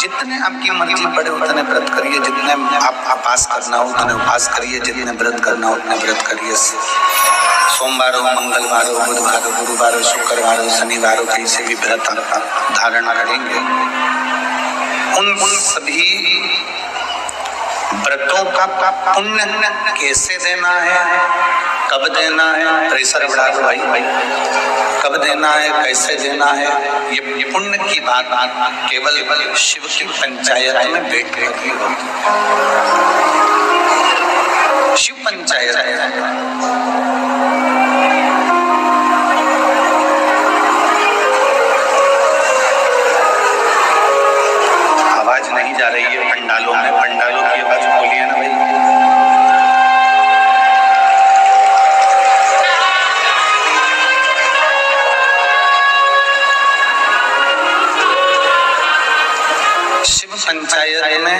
जितने आपकी मर्जी पड़े उतने व्रत करिए, जितने आप उपास करना हो उतने उपास करिए, जितने व्रत करना हो उतने व्रत करिए। सोमवार हो, मंगलवार हो, बुधवार हो, गुरुवार हो, शुक्रवार हो, शनिवार हो, कहीं से भी व्रत धारण करेंगे, उन सभी व्रतों का पुण्य कैसे देना है, कब देना है, प्रेशर बढ़ा दो भाई, कब देना है, कैसे देना है, ये पुण्य की बात केवल शिव की पंचायत में बैठ कर होती है। शिव पंचायत आवाज नहीं जा रही है पंडालों में, पंडालों की आवाज बोलिए ना भाई। शिव पंचायत में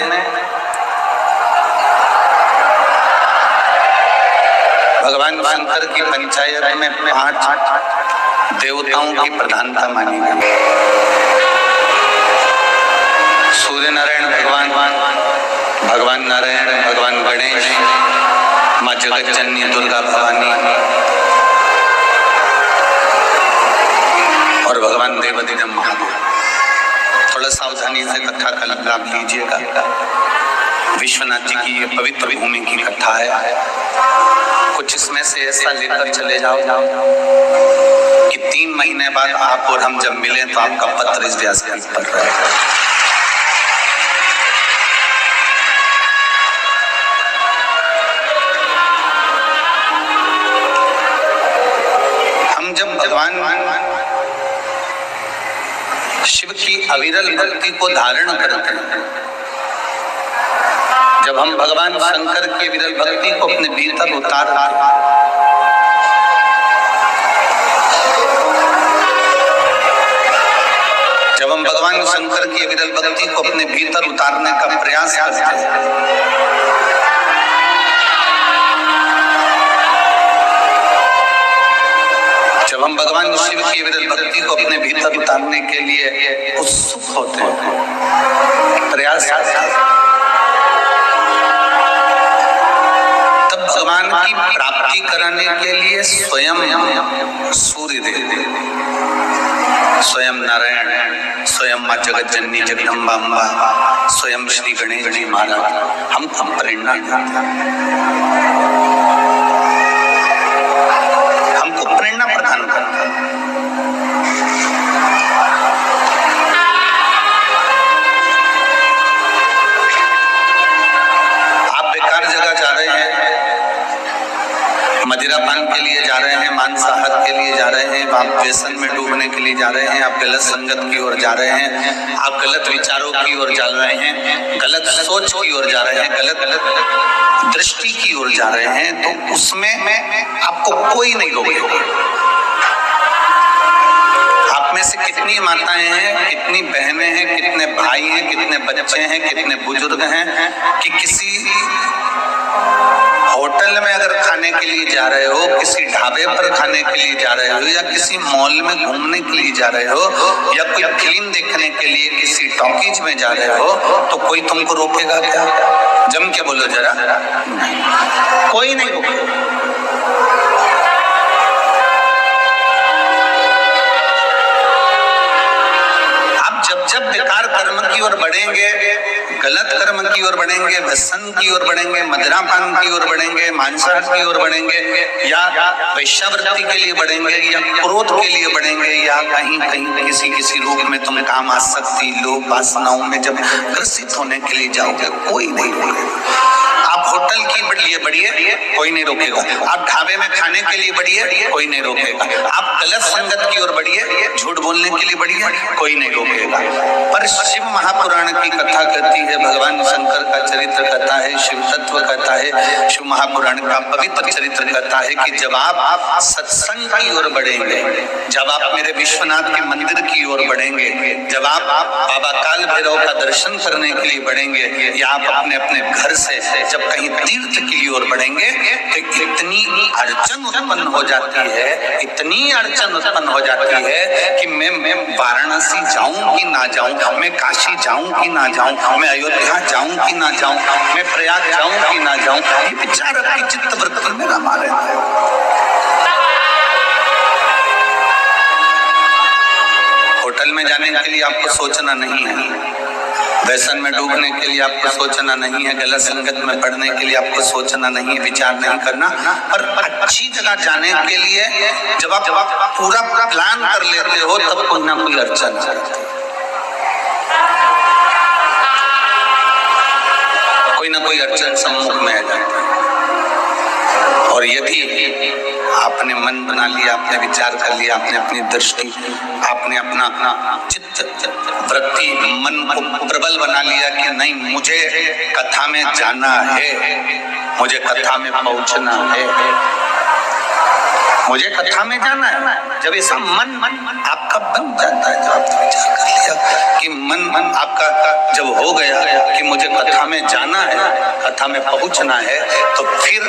भगवान शंकर की पंचायत में 5 देवताओं की प्रधानता मानी गई। सूर्य नारायण भगवान, भगवान नारायण, भगवान गणेश, माँ जगत जननी दुर्गा भवानी और भगवान देवाधिदेव महादेव। थोड़ा सावधानी से कथा का लाभ लीजिएगा। विश्वनाथ जी की ये पवित्र भूमि की कथा है। कुछ इसमें से ऐसा लेकर चले जाओ कि 3 महीने बाद आप और हम जब मिले तो आपका पत्र इस व्यासपीठ पर रहेगा। हम जब भगवान शिव की अविरल भक्ति को धारण करते हैं, जब हम भगवान शंकर की विरल भक्ति को अपने भीतर उतारते हैं, जब हम भगवान शंकर की विरल भक्ति को अपने भीतर उतारने का प्रयास करते हैं, जब हम भगवान शिव की विरल भक्ति को अपने भीतर उतारने के लिए उत्सुक होते हैं, प्रयास भगवान की प्राप्ति कराने के लिए स्वयं सूर्य देव, स्वयं नारायण, स्वयं माँ जगत जननी जगदम्बा अम्बा, स्वयं श्री गणेश जी महाराज हमको प्रेरणा देते हैं, हमको प्रेरणा प्रदान करता है। आप बेकार जगह जा रहे हैं, मदिरा पान के लिए जा रहे हैं, मांसाहार के लिए जा रहे हैं, आप व्यसन में डूबने के लिए जा रहे हैं, आप गलत संगत की ओर जा रहे हैं, आप गलत विचारों की ओर जा रहे हैं, गलत सोच की ओर जा रहे हैं, गलत दृष्टि की ओर जा रहे हैं, तो उसमें आपको कोई नहीं रोकेगा। आप में से कितनी माताएं हैं, कितनी बहनें हैं, कितने भाई हैं, कितने बच्चे हैं, कितने बुजुर्ग हैं कि किसी होटल में अगर खाने के लिए जा रहे हो, किसी ढाबे पर खाने के लिए जा रहे हो, या किसी मॉल में घूमने के लिए जा रहे हो, या कोई फिल्म देखने के लिए किसी टॉकीज में जा रहे हो, तो कोई तुमको रोकेगा क्या? जम के बोलो जरा, कोई नहीं रोकेगा। जब बेकार कर्म की ओर बढ़ेंगे, गलत कर्म की ओर बढ़ेंगे, व्यसन की ओर बढ़ेंगे, मदिरापान की ओर बढ़ेंगे, मांसाहार की ओर बढ़ेंगे, या वैश्यावृत्ति के लिए बढ़ेंगे, या क्रोध के लिए बढ़ेंगे, या कहीं कहीं किसी रूप में तुम काम आसक्ति, लोभ, वासनाओं में जब ग्रसित होने के लिए जाओगे, कोई नहीं रोकेगा। आप होटल के लिए बढ़िए, कोई नहीं रोकेगा। आप ढाबे में खाने के लिए बढ़िए, कोई नहीं रोकेगा। आप गलत संगत की ओर बढ़िए, झूठ बोलने के लिए बढ़िए, कोई नहीं रोकेगा। पर शिव महापुराण की कथा कहती है, भगवान शंकर का चरित्र कहता है, शिव तत्व कहता है, शिव महापुराण का पवित्र चरित्र कहता है कि जब आप सत्संग की ओर बढ़ेंगे, जब आप मेरे विश्वनाथ के मंदिर की ओर बढ़ेंगे, जब आप बाबा काल भैरव का दर्शन करने के लिए बढ़ेंगे, या आप अपने अपने घर से जब कहीं तीर्थ की ओर बढ़ेंगे तो इतनी अड़चन उत्पन्न हो जाती है, इतनी अड़चन उत्पन्न हो जाती है कि मैं वाराणसी जाऊं कि ना जाऊं, मैं काशी जाऊं कि ना जाऊं, मैं अयोध्या जाऊं कि ना जाऊं, मैं प्रयाग जाऊं कि ना जाऊं, ये विचार अपनी चित्त वृत्ति में रमा रहे हैं। होटल में जाने के लिए आपको सोचना नहीं है, व्यसन में डूबने के लिए आपको सोचना नहीं है, गलत संगत में पढ़ने के लिए आपको सोचना नहीं है, विचार नहीं करना। और अच्छी जगह जाने के लिए जब आप पूरा प्लान कर लेते हो तब कोई ना कोई अड़चन आती है, कोई ना कोई अड़चन सम्मुख में आ जाती है। और यदि आपने मन बना लिया, आपने विचार कर लिया, आपने अपनी दृष्टि, आपने अपना चित्त वृत्ति, मन को प्रबल बना लिया कि नहीं मुझे कथा में जाना है, मुझे कथा में पहुंचना है, मुझे कथा में जाना है, जब ऐसा मन आपका बन जाता है, जब आपने विचार कर लिया कि मन आपका जब हो गया कि मुझे कथा में जाना है, कथा में पहुंचना है, तो फिर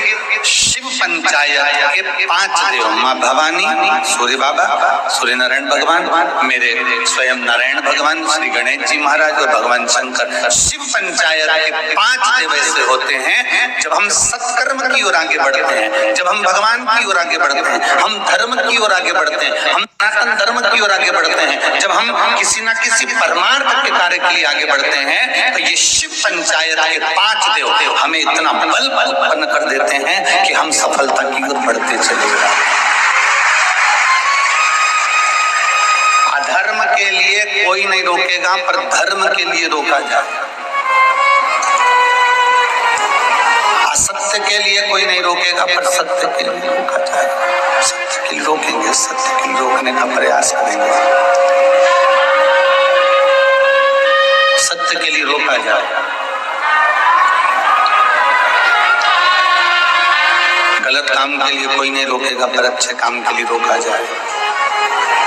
शिव पंचायत के 5 देव, माँ भवानी, सूर्य बाबा, सूर्य नारायण भगवान, मेरे स्वयं नारायण भगवान, श्री गणेश जी महाराज और भगवान शंकर, शिव पंचायत के 5 देव ऐसे होते हैं। जब हम सत्कर्म की ओर आगे बढ़ते हैं, जब हम भगवान की ओर आगे बढ़ते हैं, हम धर्म की ओर आगे बढ़ते हैं, हम सनातन धर्म की ओर आगे बढ़ते हैं, जब हम किसी न किसी परमार्थ के कार्य के लिए आगे बढ़ते हैं, तो ये शिव पंचायत के 5 देव हमें इतना बल उत्पन्न कर देते हैं कि हम सफलता की ओर बढ़ते चले जाते हैं। अधर्म के लिए कोई नहीं रोकेगा, पर धर्म के लिए रोका जाए। असत्य के लिए कोई नहीं रोकेगा, पर सत्य के लिए रोका जाएगा। सत्य के लिए रोकेंगे, सत्य के लिए रोकने का प्रयास करेंगे, सत्य के लिए रोका जाएगा। गलत काम के लिए कोई नहीं रोकेगा, पर अच्छे काम के लिए रोका जाएगा,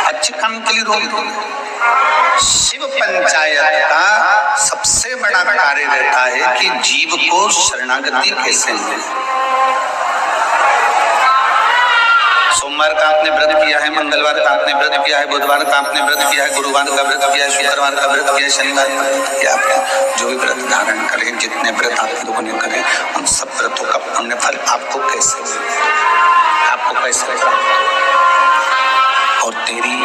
अच्छे काम के लिए रोक देंगे। शिव पंचायत का सबसे बड़ा कार्य रहता है कि जीव को शरणागति कैसे मिले। सोमवार का आपने व्रत किया है, मंगलवार का आपने व्रत किया है, बुधवार का आपने व्रत किया है, गुरुवार का व्रत किया है, शुक्रवार का व्रत किया है, शनिवार का व्रत किया आपने, जो भी व्रत धारण करें, जितने व्रत आप लोगों ने करें, उन सब व्रतों का पुण्य फल आपको कैसे मिले, आपको कैसे मिले। और तेरी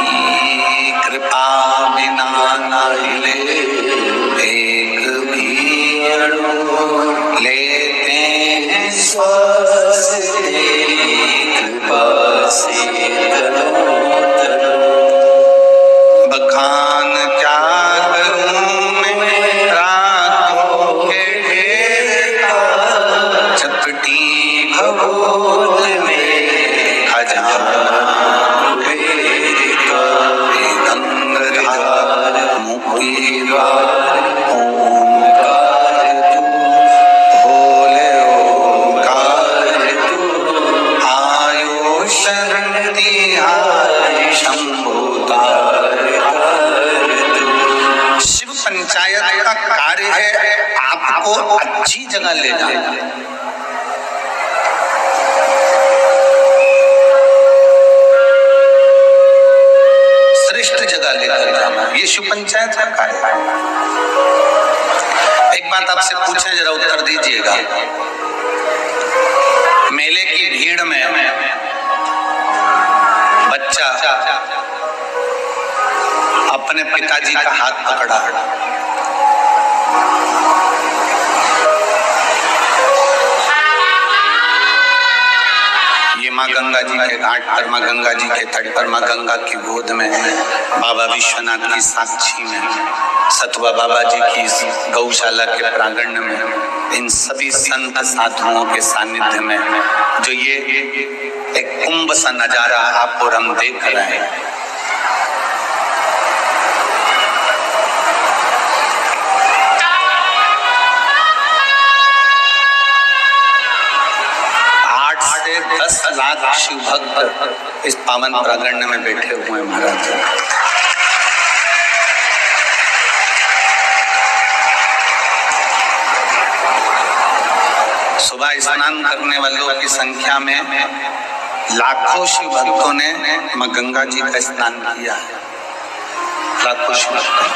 कृपा बिना ना हिले एक भी अणु, लेते हैं श्वास तेरी कृपा से तनो तनो। बखान क्या करूं मैं रातों के ढेर का, चपटी भगोद में खजाना पंचायत का कार्य है आपको अच्छी जगह ले जाना, श्रेष्ठ जगह लेकर जाना, ये शिव पंचायत का कार्य है। एक बात आपसे पूछें, जरा उत्तर दीजिएगा। मेले की भीड़ में बच्चा अपने पिताजी का हाथ पकड़ा, ये माँ गंगा जी के घाट पर, माँ गंगा जी के तट पर, माँ गंगा की गोद में, बाबा विश्वनाथ की साक्षी में, सतवा बाबा जी की गौशाला के प्रांगण में, इन सभी संत साधुओं के सानिध्य में जो ये एक कुंभ सा नजारा आप और हम देख रहे हैं, लाख शिव भक्त इस पावन प्रांगण में बैठे हुए हैं महाराज। सुबह स्नान करने वालों की संख्या में लाखों शिव भक्तों ने मां गंगा जी का स्नान किया है। लाखों शिव भक्तों।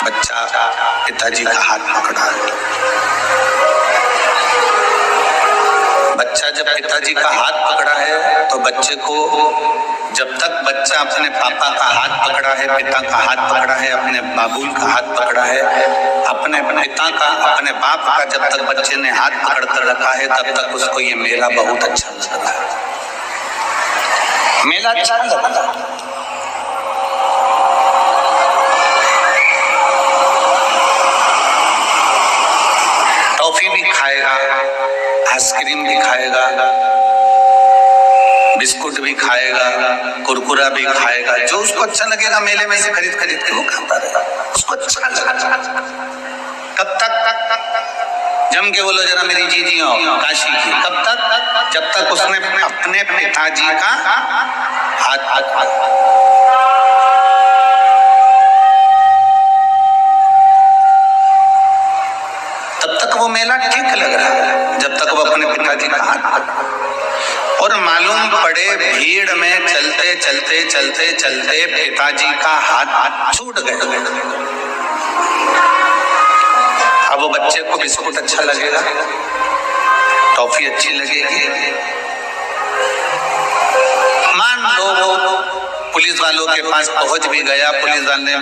बच्चा पिताजी का हाथ पकड़ा है। बच्चा जब पिताजी का हाथ पकड़ा है तो बच्चे को, जब तक बच्चा अपने पापा का हाथ पकड़ा है, पिता का हाथ पकड़ा है, अपने बाबूल का हाथ पकड़ा है, अपने पिता का, अपने बाप का जब तक बच्चे ने हाथ पकड़ कर रखा है, तब तक उसको ये मेला बहुत अच्छा लग रहा है। मेला अच्छा लग रहा है। टॉफी भी खाएगा, आइसक्रीम भी खाएगा, बिस्कुट भी खाएगा, कुरकुरा भी खाएगा, जो उसको अच्छा लगेगा मेले में से खरीद खरीद के वो खाता रहेगा, उसको अच्छा लगेगा। कब तक? जम के बोलो जरा मेरी जीजी हो काशी की। कब तक? जब तक उसने अपने पिताजी का हाथ पकड़ा। तब तक वो मेला ठीक लग रहा है, जब तक वो अपने पिताजी का हाथ। और मालूम पड़े भीड़ में चलते चलते चलते चलते पिताजी का हाथ छूट गया। अब वो बच्चे को बिस्कुट अच्छा लगेगा, टॉफी अच्छी लगेगी। मान लो वो पुलिस वालों के पास पहुंच भी गया, पुलिस वाले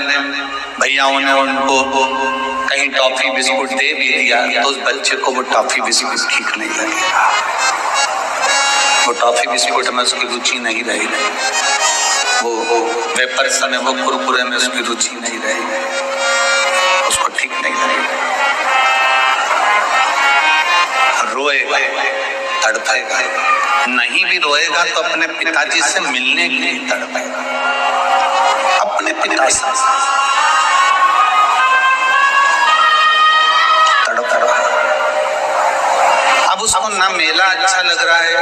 भैयाओं ने उनको कहीं टॉफी बिस्कुट दे भी दिया, तो उस बच्चे को वो टॉफी बिस्कुट ठीक नहीं लगेगा। वो टॉफी बिस्कुट में उसकी रुचि नहीं रही, वो वेपर्स में, वो कुरकुरे में उसकी रुचि नहीं रही, उसको ठीक नहीं लगेगा। रोएगा, तड़पेगा, नहीं भी रोएगा तो अपने पिताजी से मिलने के लिए तड़पेगा, अपने पिता से तड़प रहा है। अब उसको ना मेला अच्छा लग रहा है,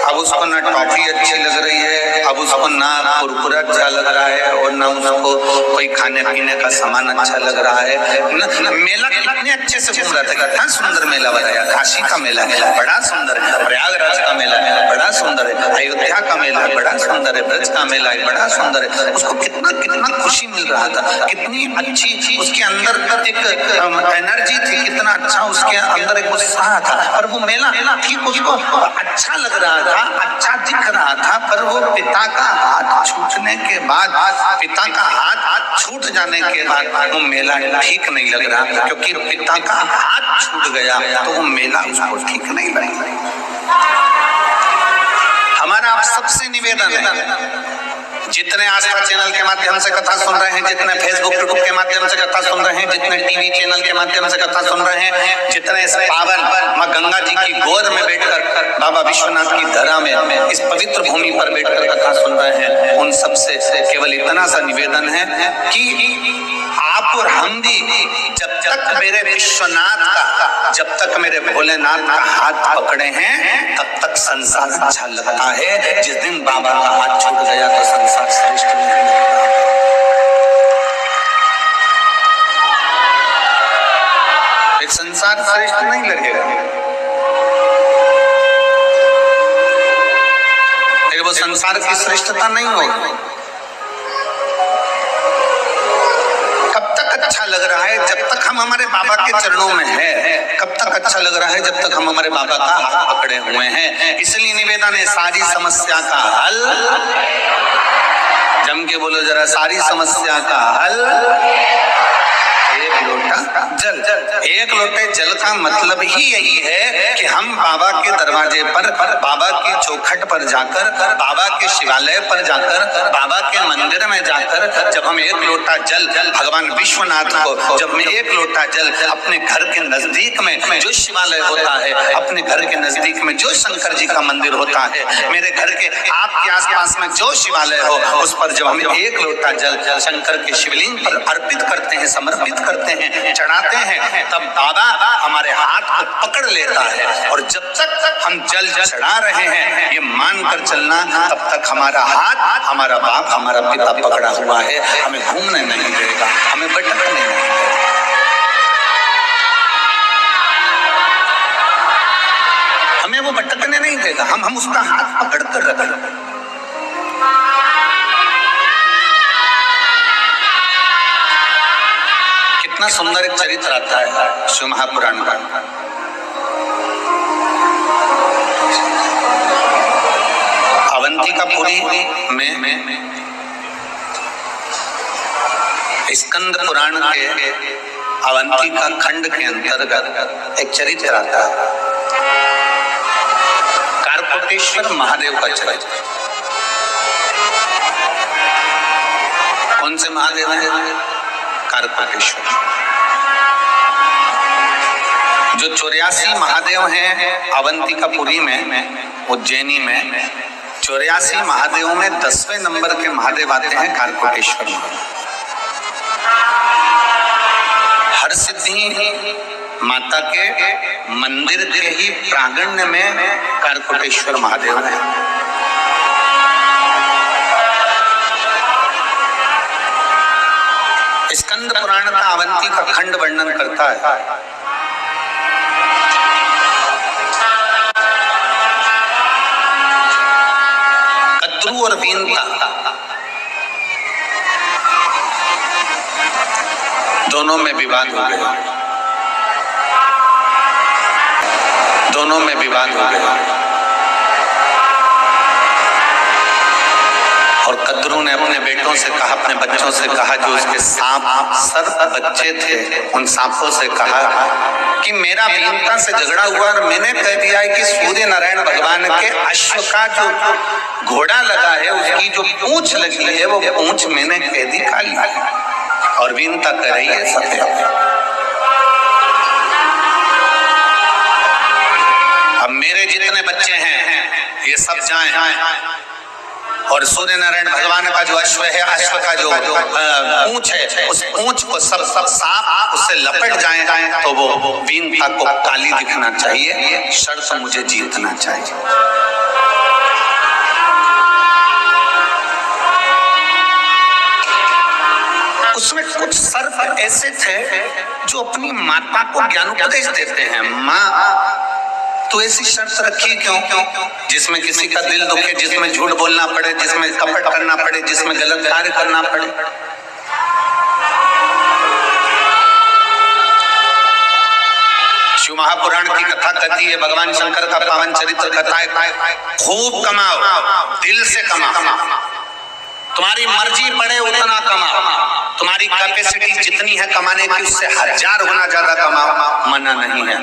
अब उसको ना टॉफी अच्छी लग रही है, अब उसको ना कुरकुरा अच्छा लग रहा है, और ना उसको कोई खाने पीने का सामान अच्छा लग रहा है। मेला कितने अच्छे से घूम रहा था, कितना सुंदर मेला बनाया। काशी का मेला है बड़ा सुंदर है, प्रयागराज का मेला है बड़ा सुंदर है, अयोध्या का मेला है बड़ा सुंदर है, ब्रज का मेला है बड़ा सुंदर है। उसको कितना कितना खुशी मिल रहा था, कितनी अच्छी उसके अंदर एक एनर्जी थी, कितना अच्छा उसके अंदर एक उत्साह था। और वो मेला ठीक उसको अच्छा लग रहा था, अच्छा दिख रहा था, पर वो पिता का हाथ छूटने के बाद, पिता का हाथ छूट जाने के बाद वो मेला ठीक नहीं लग रहा, क्योंकि पिता का हाथ छूट गया तो वो मेला उसको ठीक नहीं लगा। हमारा आप सबसे निवेदन है, जितने आस्था चैनल के माध्यम से कथा सुन रहे हैं, जितने फेसबुक यूट्यूब के माध्यम से कथा सुन रहे हैं, जितने टीवी चैनल के माध्यम से कथा सुन रहे हैं, जितने इस पावन मां गंगा जी की गोद में बैठकर, बाबा विश्वनाथ की धरा में, इस पवित्र भूमि पर बैठकर कथा सुन रहे हैं, उन सबसे केवल इतना सा निवेदन है कि आप और हम भी जब तक मेरे विश्वनाथ का, जब तक मेरे भोलेनाथ का हाथ पकड़े हैं, तब तक संसार अच्छा लगता है। जिस दिन बाबा का हाथ छूट गया तो संसार श्रेष्ठ नहीं लगता। एक संसार श्रेष्ठ नहीं लगेगा, वो संसार की श्रेष्ठता नहीं होगी। कब तक अच्छा लग रहा है? जब तक हम हमारे बाबा के चरणों में हैं। कब तक अच्छा लग रहा है? जब तक हम हमारे बाबा का हाथ पकड़े हुए हैं। इसलिए निवेदन है, सारी समस्या का हल, जम के बोलो जरा, सारी समस्या का हल एक लोटा जल। एक लोटे जल का मतलब ही यही है कि हम बाबा के दरवाजे पर, बाबा की चौखट पर जाकर, बाबा के शिवालय पर जाकर, बाबा के मंदिर में जाकर, जब हम एक लोटा जल भगवान विश्वनाथ को, जब मैं एक लोटा जल अपने घर के नजदीक में जो शिवालय होता है, अपने घर के नजदीक में जो शंकर जी का मंदिर होता है, मेरे घर के आपके आसपास में जो शिवालय हो, उस पर जब हम एक लोटा जल शंकर के शिवलिंग पर अर्पित करते हैं, समर्पित करते हैं, चढ़ाते हैं, तब बाबा हमारे हाथ को पकड़ लेता है, और जब तक हम जल चढ़ा रहे हैं ये मानकर चलना, तब तक हमारा हाथ, हमारा बाप, हमारा पिता पकड़ा हुआ है, हमें घूमने नहीं देगा, हमें भटकने नहीं देगा। हमें वो भटकने नहीं देगा, हम उसका हाथ पकड़ कर रखें। कितना सुंदर एक चरित्र आता है शिव महापुराण का। अवंतिकापुरी में स्कंद पुराण के अवंतिका खंड के अंतर्गत एक चरित्र आता है, कारकोटेश्वर महादेव का चरित्र। कौन से महादेव हैं? कारकोटेश्वर। जो 84 महादेव हैं अवंतिकापुरी में, उज्जैनी में 84 महादेवों में 10वें नंबर के महादेव आते हैं कारकोटेश्वर महादेव। हर सिद्धि माता के मंदिर के ही प्रांगण में कारकोटेश्वर महादेव है। स्कंद पुराण का अवंती का खंड वर्णन करता है। कद्रू और बीनता दोनों में विवाद हो गया, दोनों में विवाद हो गया, और कद्रू ने अपने बेटों से कहा, अपने बच्चों से कहा, जो उसके सांप सर्प बच्चे थे, उन सांपों से कहा कि मेरा बीनता से झगड़ा हुआ और मैंने कह दिया है कि सूर्य नारायण भगवान के अश्व का जो घोड़ा लगा है उसकी जो पूंछ लगी है वो पूंछ मैंने कह दी काली, और बीनता कह रही है सफेद। अब मेरे जितने बच्चे हैं ये सब जाएं, और सूर्य नारायण भगवान का जो अश्व है, अश्व का जो पूंछ है, उस पूंछ को सब सांप उससे लपट जाए तो वो बीनता को काली दिखना चाहिए, शर्त मुझे जीतना चाहिए। उसमें कुछ सर्प ऐसे थे जो अपनी माता को ज्ञानोपदेश देते हैं, माँ तो ऐसी शर्त रखी क्यों जिसमें किसी का दिल दुखे, जिसमें झूठ बोलना पड़े, जिसमें कपट करना पड़े, जिसमें गलत कार्य करना पड़े। शिव महापुराण की कथा कहती है, भगवान शंकर का पावन चरित्र कहता है, खूब कमाओ, दिल से कमाओ, तुम्हारी मर्जी पड़े उतना कमाओ, तुम्हारी कैपेसिटी जितनी है कमाने की उससे 1000 गुना ज्यादा कमाओ, मना नहीं है।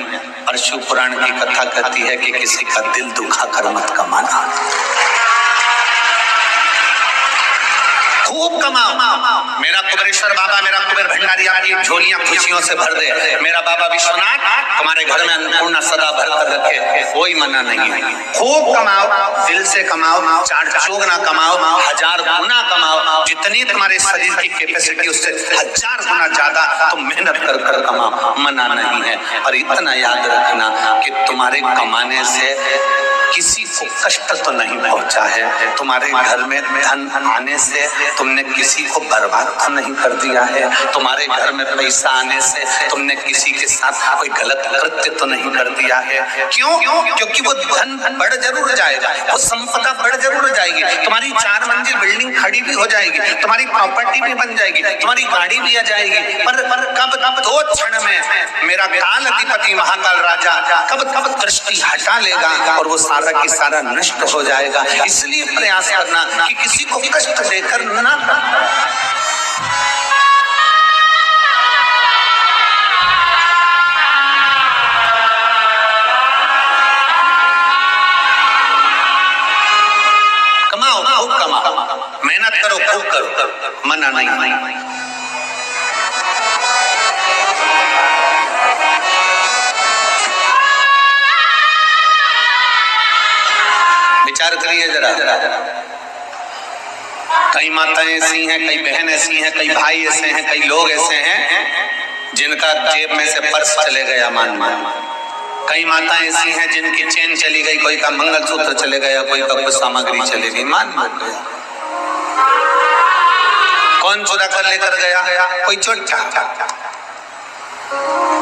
और शिव पुराण की कथा कहती है कि किसी का दिल दुखा कर मत कमाना, खूब कमाओ। मेरा कुबेरेश्वर बाबा, मेरा कुबेर भंडारी आपकी झोलियां खुशियों से भर दे, मेरा बाबा विश्वनाथ तुम्हारे घर में अन्नपूर्णा सदा भर कर रखे, कोई मना नहीं है। खूब कमाओ, दिल से कमाओ, 4 चौगुना कमाओ, 1000 गुना कमाओ, जितनी तुम्हारे शरीर की कैपेसिटी उससे 1000 गुना ज्यादा तुम मेहनत कर कर कमाओ, मना नहीं है। और इतना याद रखना कि तुम्हारे कमाने से किसी को कष्ट तो नहीं पहुंचा है, तुम्हारे घर में धन आने से तुमने किसी को बर्बाद तो नहीं कर दिया है, तुम्हारे घर में पैसा आने से तुमने किसी के साथ कोई गलत कृत्य तो नहीं कर दिया है। क्यों? क्योंकि वो धन बढ़ जरूर जाएगा, वो संपदा बढ़ जरूर जाएगी, तुम्हारी 4 मंजिल बिल्डिंग खड़ी भी हो जाएगी, तुम्हारी प्रॉपर्टी भी बन जाएगी, तुम्हारी गाड़ी भी आ जाएगी, पर कब 2 क्षण में मेरा काल अधिपति महाकाल राजा कब दृष्टि हटा लेगा और वो सारा की सारा नष्ट हो जाएगा। इसलिए प्रयास करना कि किसी को कष्ट देकर ना कमाओ, खूब कमाओ, मेहनत करो, खूब करो, मना नहीं। विचार करिए जरा, कई माताएं ऐसी हैं, कई बहन ऐसी हैं, कई भाई ऐसे हैं, कई लोग ऐसे हैं जिनका जेब में से पर्स चले गया मान मान। कई माताएं ऐसी हैं जिनकी चेन चली गई, कोई का मंगलसूत्र चले गया, कोई का कुछ सामग्री चली गई, मान मान गया। कौन चुरा कर लेकर गया? कोई चोटा।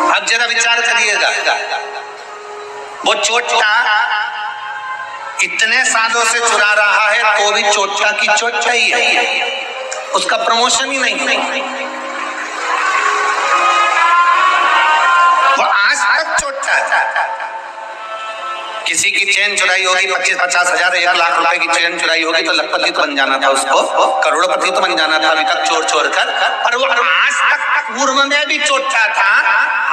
अब जरा विचार करिएगा, वो चोटा इतने सालों से चुरा रहा है तो भी चोटा की चोटा ही है, उसका प्रमोशन ही नहीं। वो आज तक चोटा है। किसी की चेन चुराई होगी, 25-50 हजार 1 लाख रुपए की चेन चुराई होगी तो लखपति तो बन जाना था उसको, करोड़पति तो बन जाना था अभी तक चोर चोर कर। और वो आज तक पूर्व में भी चोटा था,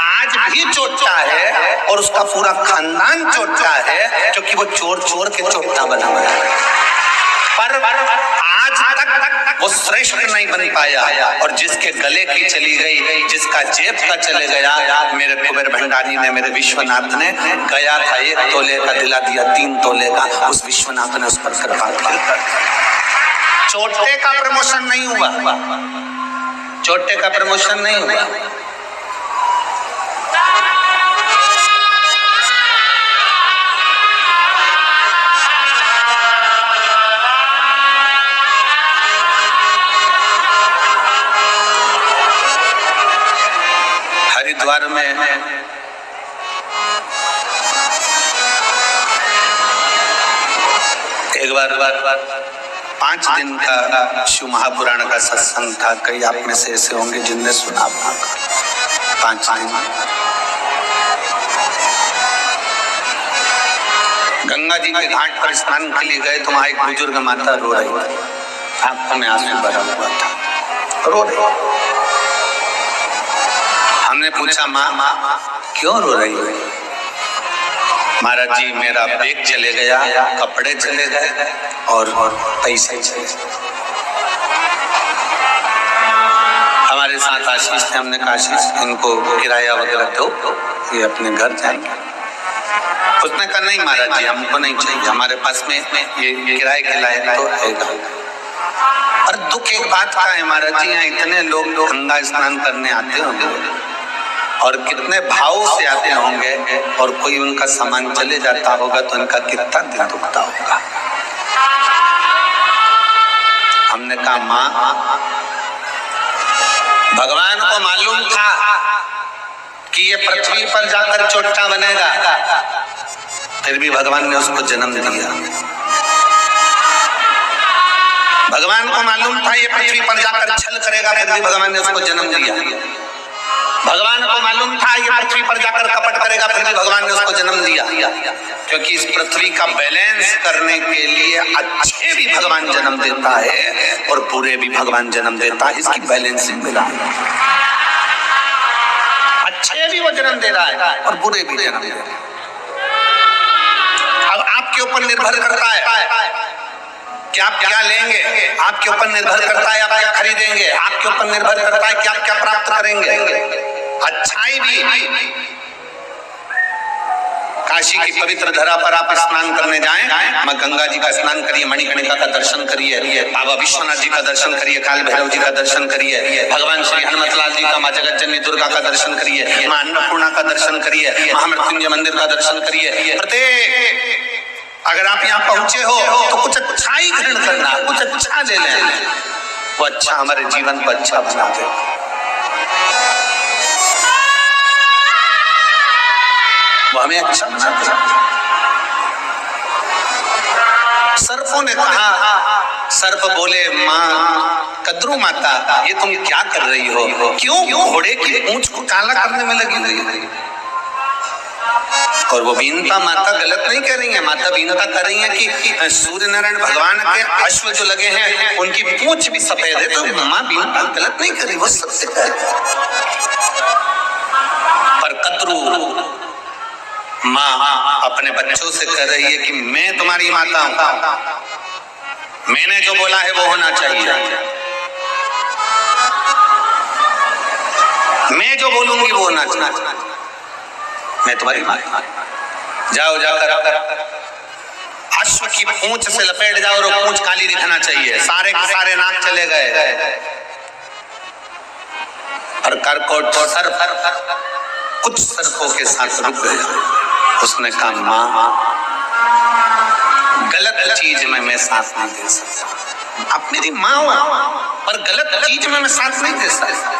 आज भी चोटा है, और उसका पूरा खानदान चोटा है, क्योंकि वो चोर चोर के चोटा बना हुआ है। पर आज तक वो श्रेष्ठ नहीं बन पाया। और जिसके गले की चली गई, जिसका जेब का चले गया, मेरे कुबेर भंडारी ने, मेरे विश्वनाथ ने, गया था 1 तोले का दिला दिया 3 तोले का, उस विश्वनाथ ने उस पर कृपा की। चोटे का प्रमोशन नहीं हुआ, चोटे का प्रमोशन नहीं हुआ। हरिद्वार में एक बार 5 दिन का शिव महापुराण का सत्संग था। कई आप में से ऐसे होंगे जिनने सुना। 5 दिन गंगा जी के घाट पर स्नान के लिए गए तो वहां एक बुजुर्ग माता रो रही थी, आंखों में आंसू भरा हुआ था, रो रही। हमने पूछा, माँ क्यों रो रही है? महाराज जी, मेरा बैग चले गया, कपड़े चले गए और पैसे चले गए। हमारे साथ आशीष थे, हमने कहा आशीष इनको किराया वगैरह दो, ये अपने घर जाएंगे। उसने कहा नहीं महाराज जी, हमको नहीं चाहिए, हमारे पास में ये किराए के लायक तो है। और दुख एक बात का है महाराज जी, यहाँ इतने लोग गंगा स्नान करने आते होंगे और कितने भाव से आते होंगे, और कोई उनका सामान चले जाता होगा तो उनका कितना दिल दुखता होगा। हमने कहा माँ, भगवान को मालूम था कि ये पृथ्वी पर जाकर चोटा बनेगा, फिर भी भगवान ने उसको जन्म दिया। भगवान को मालूम था ये पृथ्वी पर जाकर छल करेगा, फिर भी भगवान ने उसको जन्म दिया। भगवान को मालूम था ये पृथ्वी पर जाकर कपट करेगा, फिर भी भगवान ने उसको जन्म दिया। क्योंकि इस पृथ्वी का बैलेंस करने के लिए अच्छे भी भगवान जन्म देता है और बुरे भी भगवान जन्म देता है, इसकी बैलेंसिंग मिला। अच्छे भी वो जन्म दे रहा है और बुरे भी जन्म दे रहे हैं। अब आपके ऊपर निर्भर करता है कि आप क्या लेंगे, आपके ऊपर निर्भर करता है आप क्या खरीदेंगे, आपके ऊपर निर्भर करता है कि आप क्या प्राप्त करेंगे। अच्छाई भी, काशी की पवित्र धरा पर आप स्नान करने जाएं, मां गंगा जी का स्नान करिए, मणिकर्णिका का दर्शन करिए, बाबा विश्वनाथ जी का दर्शन करिए, काल भैरव जी का दर्शन करिए, भगवान श्री हनुमतलाल जी का, मां जगत जननी दुर्गा का दर्शन करिए, मां अन्नपूर्णा का दर्शन करिए, महामृत्युंजय मंदिर का दर्शन करिए। प्रत्येक अगर आप यहाँ पहुंचे हो तो कुछ अच्छा ही ग्रहण करना, कुछ अच्छा ले लेना, वो अच्छा हमारे जीवन को अच्छा बना दे। वो हमें अच्छा बना दे। सर्पों ने कहा, सर्प बोले माँ कद्रू माता, ये तुम क्या कर रही हो? क्यों घोड़े की पूंछ को काला करने में लगी हुई? और वो बीनता माता गलत नहीं कह रही है, माता बीनता कर रही है कि सूर्य नारायण भगवान के अश्व जो लगे हैं उनकी पूंछ भी सफेद है, तो माँ बीनता गलत नहीं कर रही, वो सत्य है। पर कद्रू माँ अपने बच्चों से कह रही है कि मैं तुम्हारी माता हूं, मैंने जो बोला है वो होना चाहिए, मैं जो बोलूंगी वो होना चाहिए, मैं तुम्हारी माँ। जाओ जाकर अश्व की पूंछ से लपेट जाओ और पूंछ काली दिखना चाहिए। सारे के सारे नाक चले गए। और करकोट सर्प कुछ सर्पों के साथ रुक गया। उसने कहा माँ, गलत चीज में मैं साथ नहीं दे सकता। आप मेरी माँ हो, पर गलत चीज में मैं साथ नहीं दे सकता।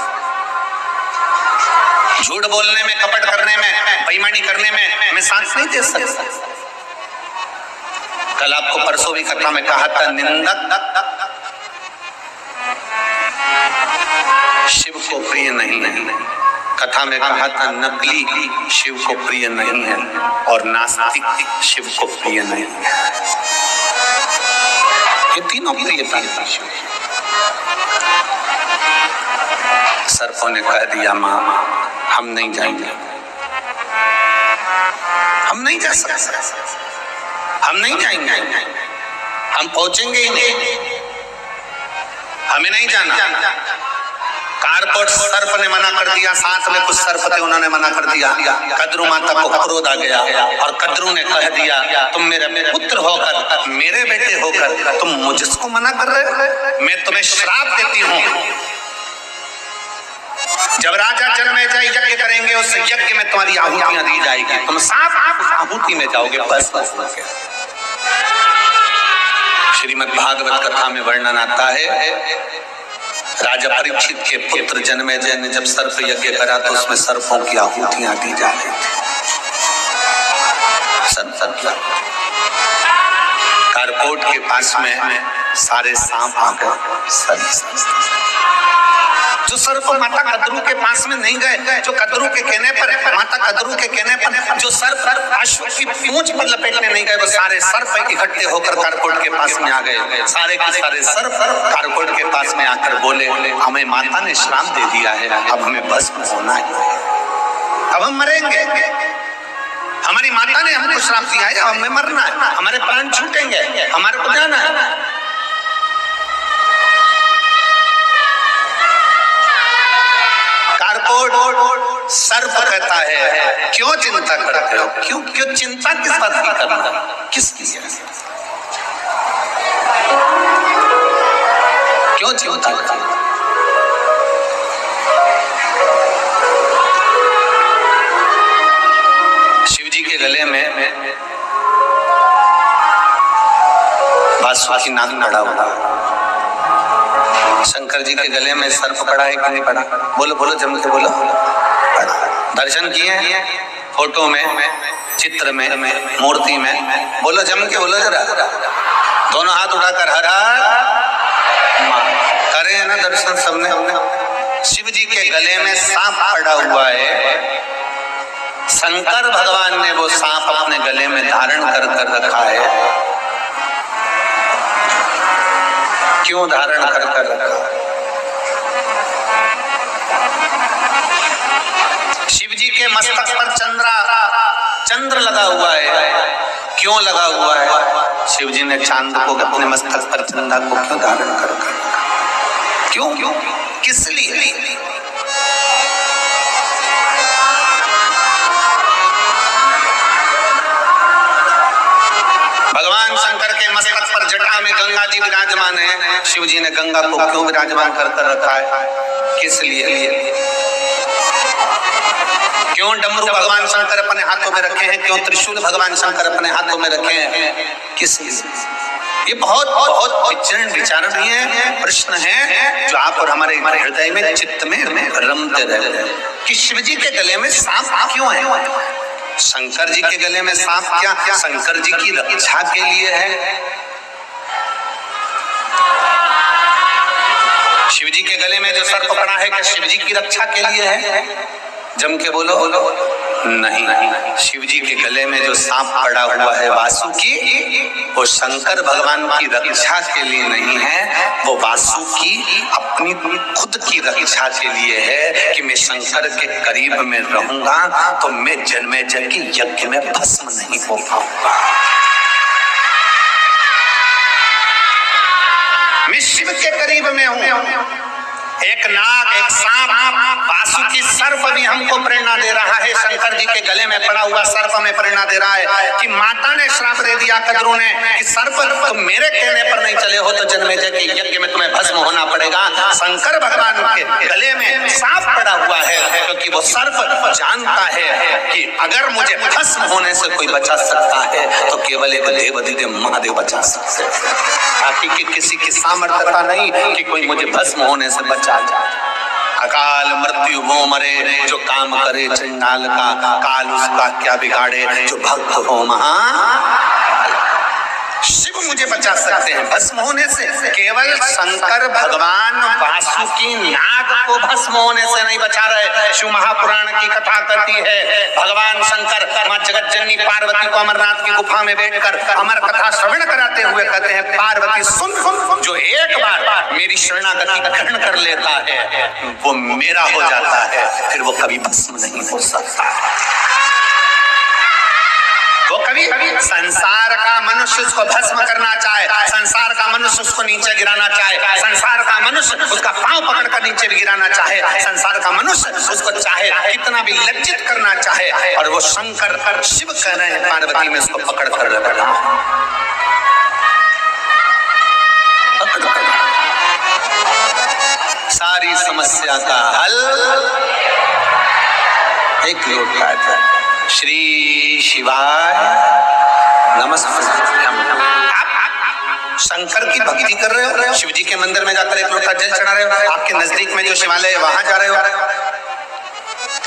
झूठ बोलने में, कपट करने में, बेईमानी करने में मैं साथ नहीं दे सकता। कल आपको परसों भी कथा में कहा था, निंदक शिव को प्रिय नहीं है। कथा में कहा था, नकली शिव को प्रिय नहीं है और नास्तिक शिव को प्रिय नहीं है। ये तीनों प्रियता है शिव। सर्पों ने कह दिया माँ, हम नहीं जाएंगे, हम नहीं जा सकते, हम नहीं जाएंगे, हम पहुंचेंगे ही नहीं, हमें नहीं जाना। कारकोट सर्प ने मना कर दिया, साथ में कुछ सर्प थे, उन्होंने मना कर दिया। कद्रू माता को क्रोध आ गया और कद्रू ने कह दिया, तुम मेरे पुत्र होकर, मेरे बेटे होकर तुम मुझको मना कर रहे हो? मैं तुम्हें श्राप देती हूँ, जब राजा जन्मेजय यज्ञ करेंगे उस यज्ञ में तुम्हारी आहुतियां दी जाएगी, तुम साफ आहुति में जाओगे। बस श्रीमद् भागवत कथा में वर्णन आता है, राजा परीक्षित के पुत्र जन्मेजय ने जब सर्प यज्ञ करा तो उसमें सर्पों की आहुतियां दी जा रही थी। कारकोट के पास में सारे सांप आ गए। जो सर्प माता कद्रू के पास में नहीं गए, जो कद्रू के कहने पर, माता कद्रू के कहने पर जो सर्प अश्व की पूंछ पर लपेटने नहीं गए, वो सारे सर्प इकट्ठे होकर कारकोट के पास में आ गए। सारे के सारे सर्प कारकोट के पास में आकर बोले, हमें माता ने श्राप दे दिया है, अब हमें भस्म होना है, अब हम मरेंगे। हमारी माता ने हमको श्राप दिया है, अब हमें मरना है, हमारे प्राण छूटेंगे, हमारे को जाना है। कारकोट सर्प कहता है, क्यों चिंता करते हो? क्यों क्यों चिंता किस बात की करना? किसकी? क्यों चिंता करते हो? शिव जी के गले में बांसुरी नाग पड़ा हुआ, शंकर जी के गले में सर्प पड़ा है कि नहीं पड़ा? बोलो बोलो, जम के बोलो। दर्शन किए हैं फोटो में, चित्र में, मूर्ति में? बोलो जम के बोलो जरा, दोनों हाथ उठाकर हर करे है ना दर्शन सबने। शिव जी के गले में सांप पड़ा हुआ है, शंकर भगवान ने वो सांप अपने गले में धारण कर रखा है। क्यों धारण कर रखा? शिव जी के मस्तक पर चंद्र लगा हुआ है। क्यों लगा हुआ है? शिव जी ने चांद को अपने मस्तक पर, चंदा को क्यों धारण कर रखा? क्यों क्यों किस लिए? भगवान शंकर के मस्तक पर जटा में गंगा जी विराजमान है, शिव जी ने गंगा को क्यों विराजमान कर रखा है? किस लिए? क्यों डमरू भगवान शंकर अपने हाथों में रखे हैं? क्यों त्रिशूल भगवान शंकर अपने हाथों में रखे हैं? किस लिए? ये बहुत बहुत विचारणीय प्रश्न है जो आप और हमारे हृदय में, चित्त में रमते रहते हैं कि शिव जी के गले में सांप क्यों है? शंकर जी के गले में सांप क्या शंकर जी की रक्षा के लिए है? शिव जी के गले में जो सर्प पड़ा है क्या शिव जी की रक्षा के लिए है? जम के बोलो। नहीं, शिव जी के गले में जो सांप पड़ा हुआ है वासुकी, वो शंकर भगवान की रक्षा के लिए नहीं है, वो वासुकी अपनी खुद की रक्षा के लिए है कि मैं शंकर के करीब में रहूंगा तो मैं जन्मेजय के यज्ञ में भस्म नहीं हो पाऊंगा। मैं शिव के करीब में हूं। एक नाग, एक सांप, वासुकी सर्प भी हमको प्रेरणा दे रहा है। शंकर जी के गले में पड़ा हुआ सर्प में प्रेरणा दे रहा है कि माता ने श्राप दे दिया कद्रू ने कि सर्प तुम मेरे कहने पर नहीं चले हो तो जन्मेजय के यज्ञ में तुम्हें भस्म होना पड़ेगा। पड़ेगा। शंकर भगवान के गले में सांप पड़ा हुआ है, क्योंकि वो सर्प जानता है कि अगर मुझे भस्म होने से कोई बचा सकता है तो केवल एक देवाधिदेव महादेव बचा सकते हैं। बाकी किसी की सामर्थ्यता नहीं कि कोई मुझे भस्म होने से बचा जाए। अकाल मृत्यु वो मरे जो काम करे चंडाल का, काल उसका क्या बिगाड़े जो भक्त हो महा। शिव मुझे बचा सकते हैं भस्म होने से। केवल शंकर भगवान वासुकी नाग को भस्म होने से नहीं बचा रहे। शिव महापुराण की कथा कहती है भगवान शंकर मां जगतजननी पार्वती को अमरनाथ की गुफा में बैठकर अमर कथा श्रवण कराते हुए कहते हैं, पार्वती सुन, जो एक बार मेरी शरणागति ग्रहण कर लेता है वो मेरा हो जाता है, फिर वो कभी भस्म नहीं हो सकता। वो कभी संसार का मनुष्य उसको भस्म करना चाहे, संसार का मनुष्य उसको नीचे गिराना चाहे, संसार का मनुष्य उसका पांव पकड़कर नीचे भी गिराना चाहे, संसार का मनुष्य उसको चाहे कितना भी लज्जित करना चाहे, और वो शंकर शिव कह रहे हैं पार्वती में उसको पकड़ कर रखना। सारी समस्या का हल एक लोटा था। श्री शिवाय नमस्ते। आप शंकर की भक्ति कर रहे हो, शिव जी के मंदिर में जाकर एक लोटा जल चढ़ा रहे हो, आपके नजदीक में जो शिवालय है वहां जा रहे हो,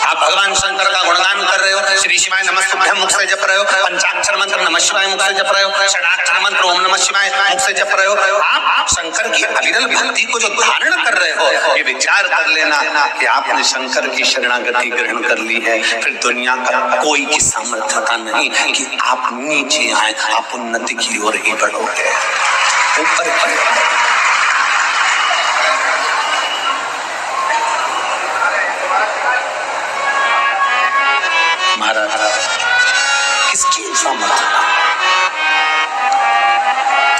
आप भगवान शंकर का गुणगान कर रहे हो, श्री शिवाय नमस्तुभ्यम मुख से जप रहे हो, पंचाक्षर मंत्र नमः शिवाय मुख से जप रहे हो, षडाक्षर मंत्र ओम नमः शिवाय मुख से जप रहे हो। आप शंकर की अविरल भक्ति को जो धारण कर रहे हो, ये विचार कर लेना कि आपने शंकर की शरणागति ग्रहण कर ली है, फिर दुनिया का कोई की सामर्थ्यता नहीं कि आप नीचे आए, आप उन्नति की ओर ही बढ़ोगे, ऊपर की। महाराज किसकी सामर्थ्यता,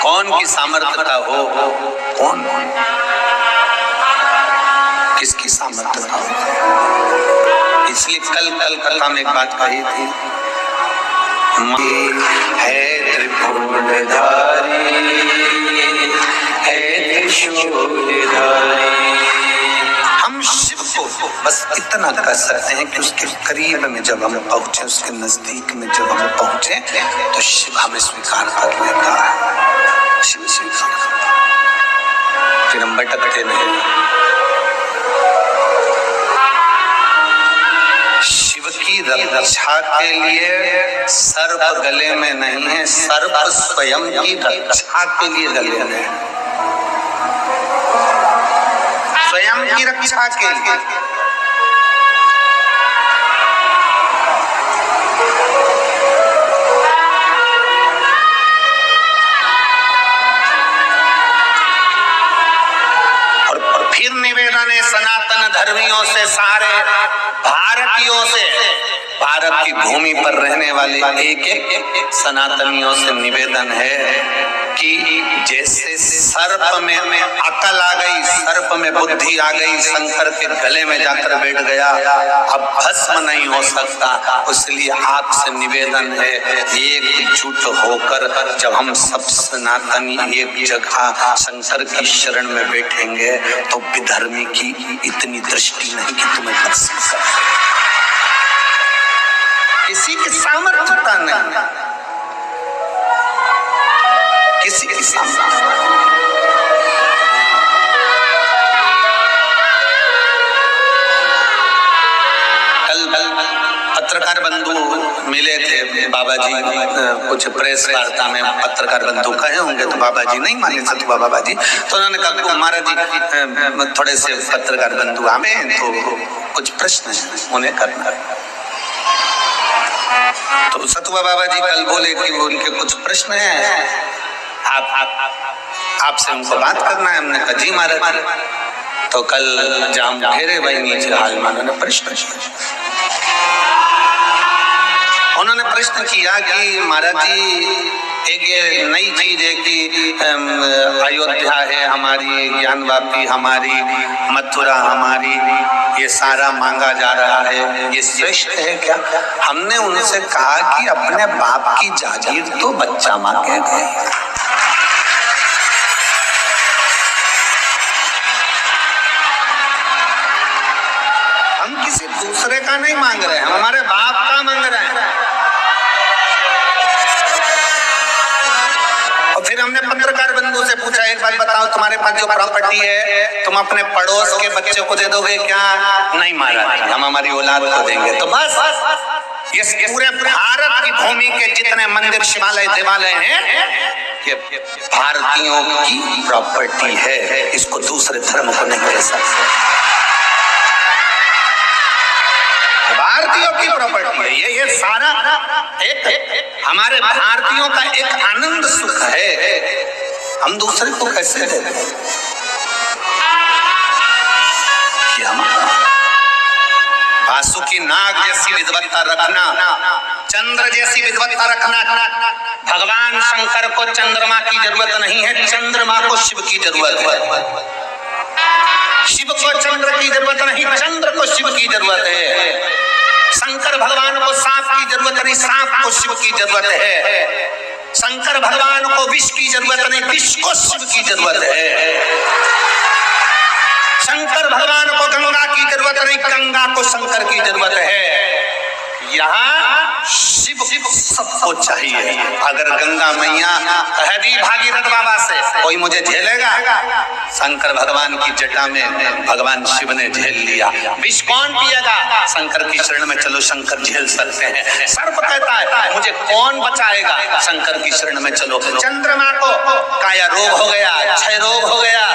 कौन की सामर्थ्यता हो, कौन किसकी सामर्थ्यता हो। इसलिए कल कथा में एक बात कही थी, है त्रिपुरधारी है त्रिशूलधारी। हम शिव को बस इतना कर सकते हैं कि उसके करीब में जब हम पहुंचे, उसके नजदीक में जब हम पहुंचे तो शिव हमें स्वीकार कर लेता है। शिव स्वीकार करता है, फिर हम भटकते नहीं। शिव की रक्षा के लिए सर्प गले में नहीं है, सर्प स्वयं की रक्षा के लिए गले में है, स्वयं की रक्षा के लिए। और फिर निवेदन है सनातन धर्मियों से, सारे भारतीयों से, भारत की भूमि पर रहने वाले एक सनातनियों से निवेदन है कि जैसे सर्प में अकल आ गई, सर्प में बुद्धि आ गई, शंकर के गले में जाकर बैठ गया, अब भस्म नहीं हो सकता, इसलिए आपसे निवेदन है एकजुट होकर जब हम सब सनातनी एक जगह शंकर की शरण में बैठेंगे तो विधर्मी की इतनी दृष्टि नहीं कि तुम्हें भस्म कर, किसी की सामर्थ्यता नहीं, किसी की सामर्थ्यता। कल पत्रकार बंधु मिले थे बाबा जी, कुछ प्रेस वार्ता में पत्रकार बंधु कहे होंगे तो बाबा जी नहीं माने सतुआ बाबा जी, तो उन्होंने कहा महाराज जी थोड़े से पत्रकार बंधु आवे तो कुछ प्रश्न है उन्हें करना। तो सतुआ बाबा जी कल बोले कि वो उनके कुछ प्रश्न हैं, आपसे उनको बात करना है। हमने कहा जी महाराज। तो कल जाम घेरे भाई नीचे हाल में उन्होंने प्रश्न किया कि महाराज जी एक ये नई चीज है कि अयोध्या है हमारी, ज्ञानवापी हमारी, मथुरा हमारी, ये सारा मांगा जा रहा है, ये श्रेष्ठ है क्या? हमने उनसे कहा कि अपने बाप की जागीर तो बच्चा मांगेगा, दूसरे का नहीं मांग रहे, हम हमारे बाप का मांग रहे हैं। और फिर हमने पत्रकार बंधु से पूछा, एक बात बताओ, तुम्हारे पास जो प्रॉपर्टी है तुम अपने पड़ोस के बच्चे को दे दोगे क्या? नहीं महाराज, हम हमारी औलाद को देंगे। तो बस इस पूरे भारत की भूमि के जितने मंदिर, शिवालय, देवालय हैं, ये भारतीयों की प्रॉपर्टी है, इसको दूसरे धर्म को नहीं दे सकते। भारतीयों की प्रॉपर्टी है ये सारा एक हमारे भारतीयों का एक आनंद सुख है, हम दूसरे को कैसे दे दें? वासुकी नाग जैसी विद्वत्ता रखना, चंद्र जैसी विद्वत्ता रखना। भगवान शंकर को चंद्रमा की जरूरत नहीं है, चंद्रमा को शिव की जरूरत है। शिव को चंद्र की जरूरत नहीं, चंद्र को शिव की जरूरत है। शंकर भगवान को सांप की जरूरत नहीं, सांप को शिव की जरूरत है। शंकर भगवान को विष की जरूरत नहीं, विष को शिव की जरूरत है। शंकर भगवान को गंगा की जरूरत नहीं, गंगा को शंकर की जरूरत है। यहाँ शिव सबको चाहिए। अगर गंगा मैया कह दी भागीरथ बाबा से कोई मुझे झेलेगा, शंकर भगवान की जटा में भगवान शिव ने झेल लिया। विष कौन पिएगा? शंकर की शरण में चलो, शंकर झेल सकते हैं। सर्प कहता है मुझे कौन बचाएगा? शंकर की शरण में चलो। चंद्रमा को काया रोग हो गया, क्षय रोग हो गया,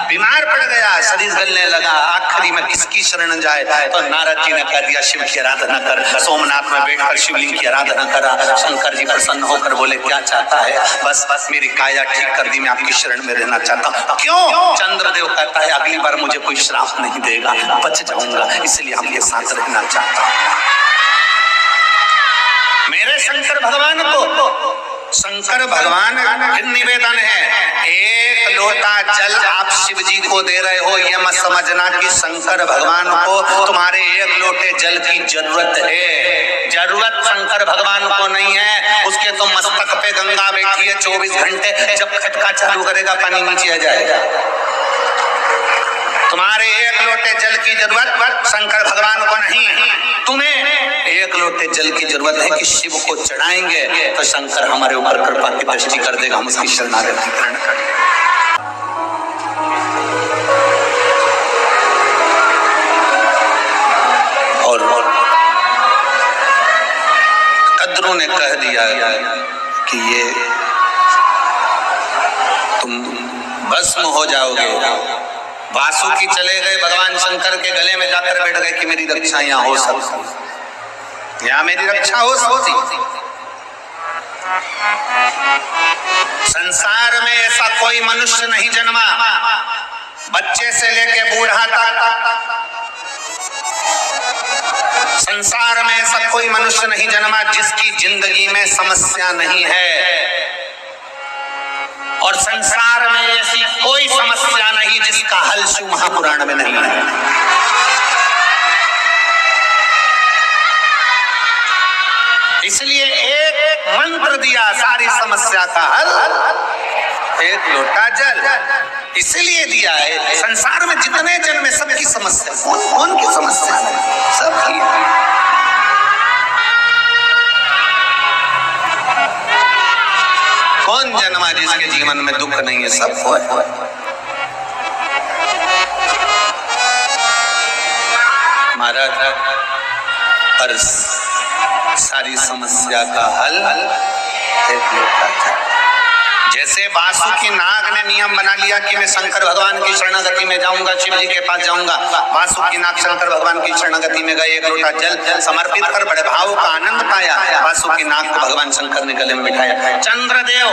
बीमार पड़ गया, शरीर गलने लगा, आखिरी में किसकी शरण जाए? तो नारद जी ने कह दिया शिव की आराधना कर। सोमनाथ में बैठकर शिवलिंग की आराधना करा। शंकर जी प्रसन्न होकर बोले क्या चाहता है? बस मेरी काया ठीक कर दी, मैं आपकी शरण में रहना चाहता हूँ। क्यों? चंद्रदेव कहता है अगली बार मुझे कोई श्राप नहीं देगा, बच जाऊंगा, इसलिए आपके साथ रहना चाहता हूँ। मेरे शंकर भगवान को, शंकर भगवान निवेदन है, एक लोटा जल आप शिव जी को दे रहे हो, यह मत समझना कि शंकर भगवान को तुम्हारे एक लोटे जल की जरूरत है। जरूरत शंकर भगवान को नहीं है, उसके तो मस्तक पे गंगा बैठी है 24 घंटे, जब खटका चालू करेगा पानी नीचे आ जाएगा। तुम्हारे एक लोटे जल की जरूरत शंकर भगवान को नहीं, तुम्हें एक लोटे जल की जरूरत है कि शिव को चढ़ाएंगे तो शंकर हमारे ऊपर कृपा की दृष्टि कर देगा, हम उसकी शरणागति करेंगे। और कद्रू ने कह दिया कि ये तुम भस्म हो जाओगे। वासुकी चले गए, भगवान शंकर के गले में जाकर बैठ गए कि मेरी रक्षा यहाँ हो सकती, यहाँ मेरी रक्षा हो सकती। संसार में ऐसा कोई मनुष्य नहीं जन्मा, बच्चे से लेके बूढ़ा तक, संसार में ऐसा कोई मनुष्य नहीं जन्मा जिसकी जिंदगी में समस्या नहीं है। और संसार में ऐसी कोई समस्या नहीं जिसका हल शिव महापुराण में नहीं है। इसलिए एक मंत्र दिया सारी समस्या का हल, एक लोटा जल इसलिए दिया है। संसार में जितने जन में सबकी समस्या, कौन की समस्या है? सबकी। कौन जन्मा जिसके जीवन में दुख नहीं है? सबको है। महाराज पर सारी समस्या का हल एक लोटा जल। जैसे वासुकी नाग ने नियम बना लिया कि मैं शंकर भगवान की शरणागति में जाऊंगा, शिव जी के पास जाऊंगा। वासुकी नाग शंकर भगवान की शरणागति में गए, एक लोटा जल समर्पित कर बड़े भाव का आनंद पाया। वासुकी नाग को भगवान शंकर ने गले में बिठाया। चंद्रदेव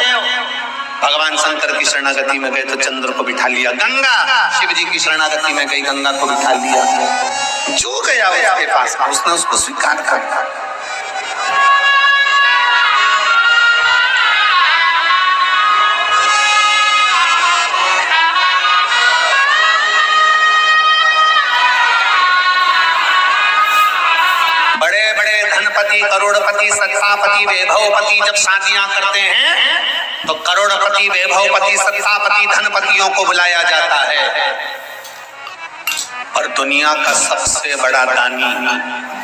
भगवान शंकर की शरणागति में गए तो चंद्र को बिठा लिया। गंगा शिव जी की शरणागति में गई, गंगा को बिठा लिया। जो गया उसके पास उसने उसको स्वीकार कर। धनपति, करोड़पति, सत्तापति, वैभवपति जब शादियां करते हैं तो करोड़पति, वैभवपति, सत्तापति, धनपतियों को बुलाया जाता है। और दुनिया का सबसे बड़ा दानी,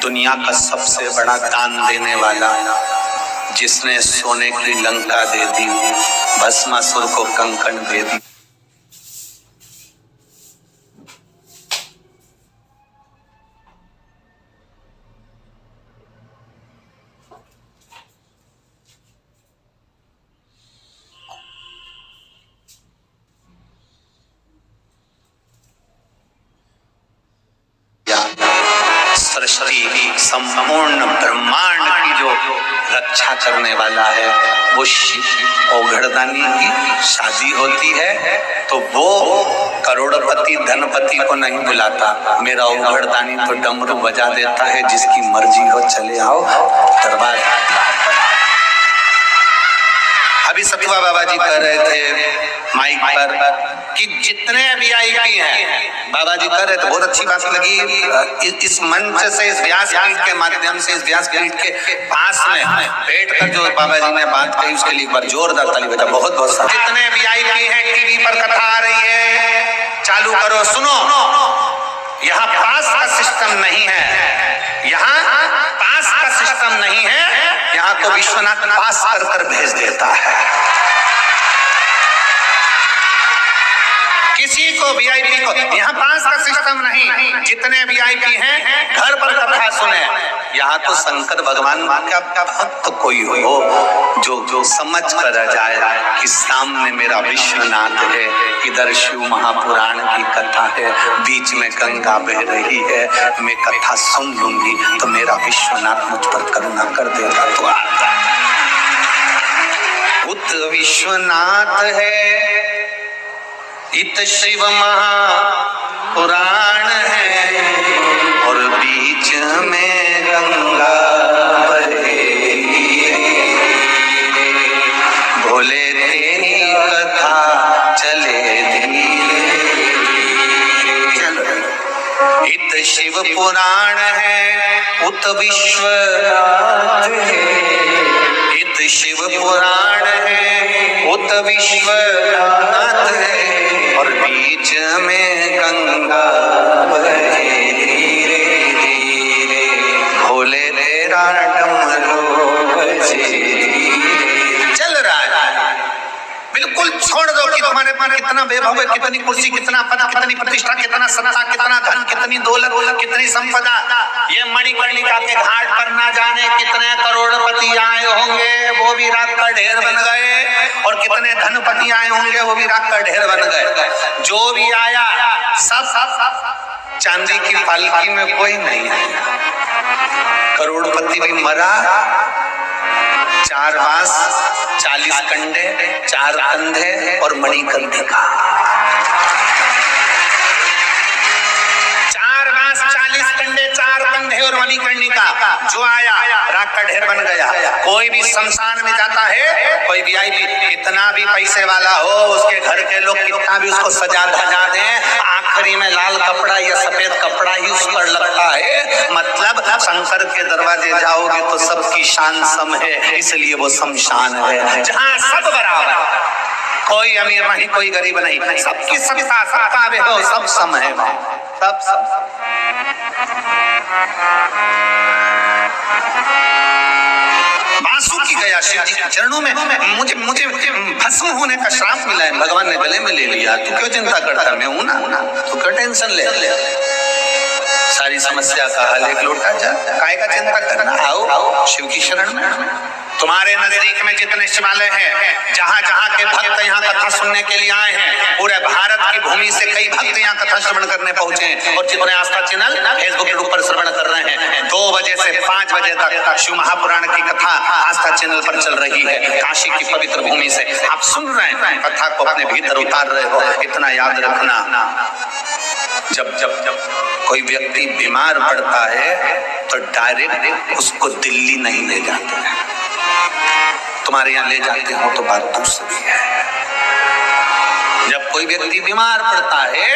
दुनिया का सबसे बड़ा दान देने वाला, जिसने सोने की लंका दे दी, भस्मासुर को कंकण दे दी। सृष्टि संपूर्ण ब्रह्मांड की जो रक्षा करने वाला है, वो औघड़दानी की शादी होती है तो वो करोड़पति धनपति को नहीं बुलाता, मेरा औघड़दानी तो डमरू बजा देता है, जिसकी मर्जी हो चले आओ दरबार। अभी सतुआ बाबा जी कह रहे थे माइक पर कि जितने वीआईपी हैं, बाबा जी कह रहे थे, बहुत अच्छी बात लगी। इस मंच से, इस व्यासपीठ के माध्यम से, इस व्यासपीठ के पास में बैठ कर जो बाबा जी ने बात कही, उसके लिए एक बार जोरदार ताली बजा। बहुत बहुत जितने वीआईपी हैं, टीवी पर कथा आ रही है, चालू करो, सुनो। यहाँ पास का सिस्टम नहीं है, यहाँ पास का सिस्टम नहीं है, यहाँ तो विश्वनाथ पास कर कर भेज देता है। किसी को वीआईपी को यहाँ पास का सिस्टम नहीं, जितने वीआईपी हैं घर पर कथा सुने। यहाँ तो शंकर भगवान का भक्त कोई हो जो समझ कर जाए कि सामने मेरा विश्वनाथ है, इधर शिव महापुराण की कथा है, बीच में गंगा बह रही है, मैं कथा सुन लूंगी तो मेरा विश्वनाथ मुझ पर करुणा कर देगा। तो उत विश्वनाथ है, इत शिव महापुराण है, और बीच में गंगा बहे, भोले तेरी कथा चले धीरे। इत शिव पुराण है, उत विश्वनाथ है, इत शिव पुराण है, उत विश्वनाथ है, और बीच में गंगा बहे धीरे धीरे, भोले तेरा डमरू बजे। चल रहा है, बिल्कुल छोड़ दो कि तुम्हारे पास कितना वैभव है, कितनी कुर्सी, कितना पद, कितनी प्रतिष्ठा, कितना सत्ता, कितना धन, कितनी दौलत, कितनी संपदा। ये मणिकर्णिका के घाट पर ना जाने कितने करोड़पति आए होंगे, वो भी राख का ढेर बन गए, और कितने धनपति आए होंगे, वो भी राख का ढेर बन गए। जो भी आया सब चांदी की पालकी में कोई नहीं आया। करोड़पति भी मरा, 4 बांस, 40 कंडे, 4 कंधे और मणिकर्णिका। 4 बांस, 40 कंडे, 4 कंधे और मणिकर्णिका। जो आया राख का ढेर बन गया। कोई भी शमशान में जाता है, कोई वीआईपी कितना भी पैसे वाला हो, उसके घर के लोग कितना भी उसको सजा धजा दें, आखिरी में लाल कपड़ा या सफेद कपड़ा ही उस पर लगता है। मतलब शंकर के दरवाजे जाओगे तो सबकी शान सम है, इसलिए वो शमशान है, जहाँ सब बराबर, कोई अमीर नहीं, कोई गरीब नहीं, सबकी सत्ता, सबका वैभव, सब सम है, सब। वासुकी गया शिव जी के चरणों में, मुझे भस्म होने का श्राप मिला है, भगवान ने गले में ले लिया। तू क्यों चिंता करता, मैं हूं ना, तू क्यों टेंशन ले? सारी समस्या का हल एक लोटा जा, काय का चिंता करना, आओ शिव की शरण में। तुम्हारे नजदीक में जितने शिवालय हैं, जहाँ जहाँ के भक्त यहाँ कथा सुनने के लिए आए हैं, पूरे भारत की भूमि से कई भक्त यहाँ कथा श्रवण करने पहुंचे हैं, और जितने आस्था चैनल फेसबुक के ऊपर श्रवण कर रहे हैं। 2 बजे से 5 बजे तक शिव महापुराण की कथा आस्था चैनल पर चल रही है, काशी की पवित्र भूमि से आप सुन रहे हैं, कथा को अपने भीतर उतार रहे हो। इतना याद रखना, जब कोई व्यक्ति बीमार पड़ता है तो डायरेक्ट उसको दिल्ली नहीं ले जाते हैं, तुम्हारे यहाँ ले जाते हो तो बात दूसरी है। जब कोई व्यक्ति बीमार पड़ता है,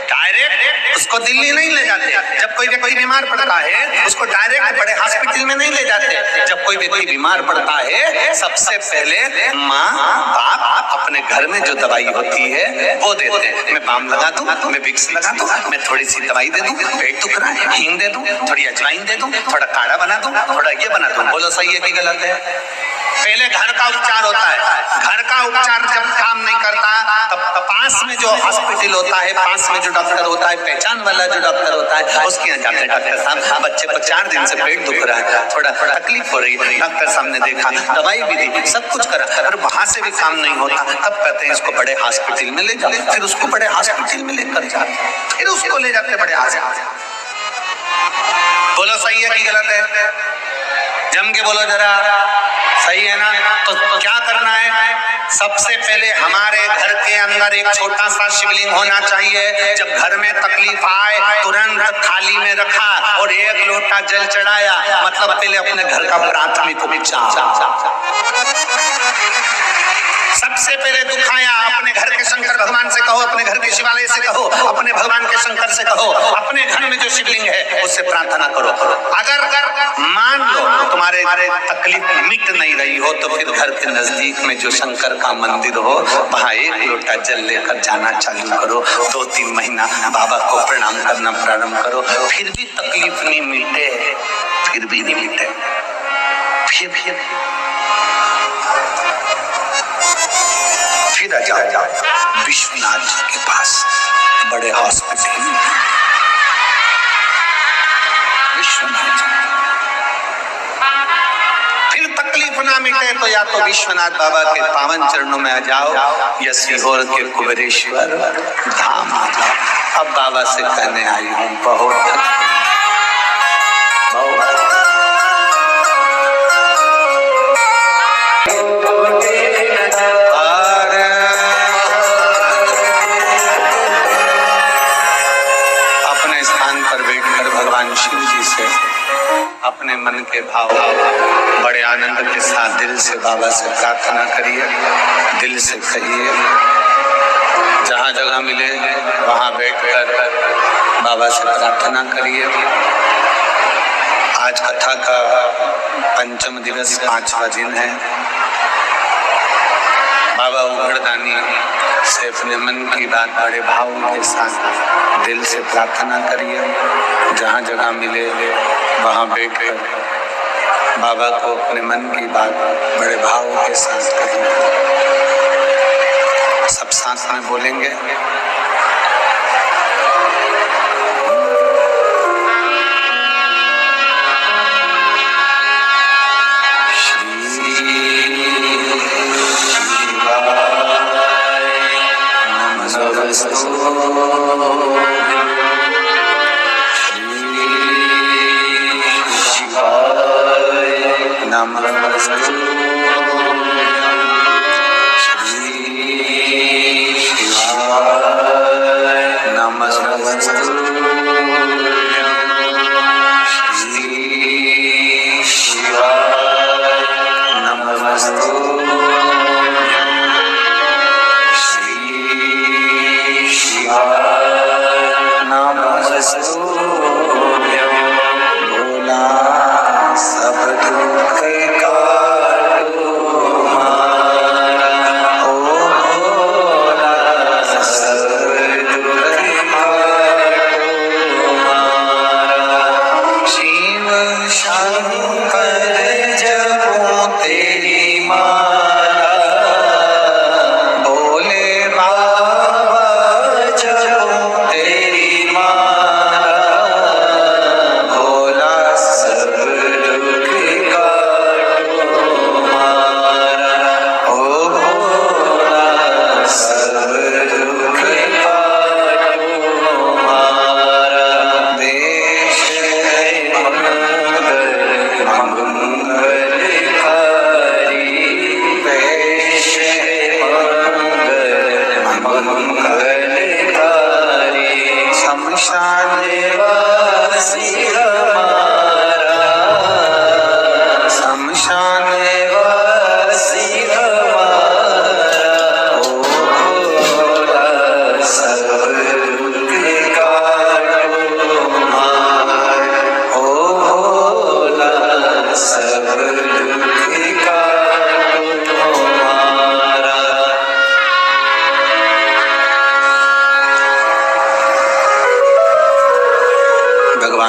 डायरेक्ट उसको दिल्ली नहीं ले जाते। जब कोई व्यक्ति बीमार पड़ता है उसको डायरेक्ट बड़े हॉस्पिटल में नहीं ले जाते। जब कोई व्यक्ति बीमार पड़ता है सबसे पहले माँ बाप अपने घर में जो दवाई होती है वो देते हैं। मैं बाम लगा दूं, मैं विक्स लगा दूं, मैं थोड़ी सी दवाई दे दूं, पेट दुख रहा है हींग दे दूं, थोड़ी अजवाइन दे दूं, थोड़ा काढ़ा बना दूं, थोड़ा ये बना दूं। बोलो सही है कि गलत है? पहले घर का उपचार होता है। घर का उपचार जब काम नहीं करता तब पास में जो हॉस्पिटल होता है, पास में जो डॉक्टर होता है, पहचान वाला जो डॉक्टर होता है, उसके यहाँ जाते हैं। डॉक्टर साहब बच्चे को 4 दिन से पेट दुख रहा है, थोड़ा तकलीफ हो रही है। डॉक्टर साहब ने देखा, दवाई भी दी, सब कुछ करा, और वहां से भी काम नहीं होता। तब कहते हैं इसको बड़े हॉस्पिटल में ले जाओ। फिर उसको बड़े हॉस्पिटल में लेकर जाते, फिर उसको ले जाते बड़े हॉस्पिटल। बोलो सही है कि गलत है? जम के बोलो जरा, सही है ना? तो क्या करना है? सबसे पहले हमारे घर के अंदर एक छोटा सा शिवलिंग होना चाहिए। जब घर में तकलीफ आए तुरंत थाली में रखा और 1 लोटा जल चढ़ाया, मतलब पहले अपने घर का प्राथमिक उपचार। सबसे पहले दुख आया अपने घर के शंकर भगवान से कहो, अपने घर के शिवालय से कहो, अपने भगवान के शंकर से कहो, अपने घर में जो शिवलिंग है उससे प्रार्थना करो। अगर मान लो तुम्हारे तकलीफ मिट नहीं रही हो तो फिर घर के नजदीक में जो शंकर का मंदिर हो वहां 1 लोटा जल लेकर जाना चालू करो। 2-3 महीना बाबा को प्रणाम करना प्रारंभ करो। फिर भी तकलीफ नहीं मिटे, फिर भी नहीं मिटे, फिर आ जाओ विश्वनाथ जी के पास, बड़े हॉस्पिटल में। विश्वनाथ जी फिर तकलीफ ना मिटे तो या तो विश्वनाथ बाबा के पावन चरणों में आ जाओ या सीहोर के कुबेरेश्वर धाम आ जाओ। अब बाबा से कहने आई हूँ बहुत भगवान शिव जी से अपने मन के भाव बड़े आनंद के साथ दिल से बाबा से प्रार्थना करिए, दिल से कहिए। जहाँ जगह मिले वहाँ बैठकर बाबा से प्रार्थना करिए। आज कथा का पंचम दिवस 5वां दिन है। बाबा उघड़दानी से अपने मन की बात बड़े भाव के साथ दिल से प्रार्थना करिए। जहाँ जगह मिले वहाँ बैठकर बाबा को अपने मन की बात बड़े भाव के साथ करिए। सब साथ में बोलेंगे।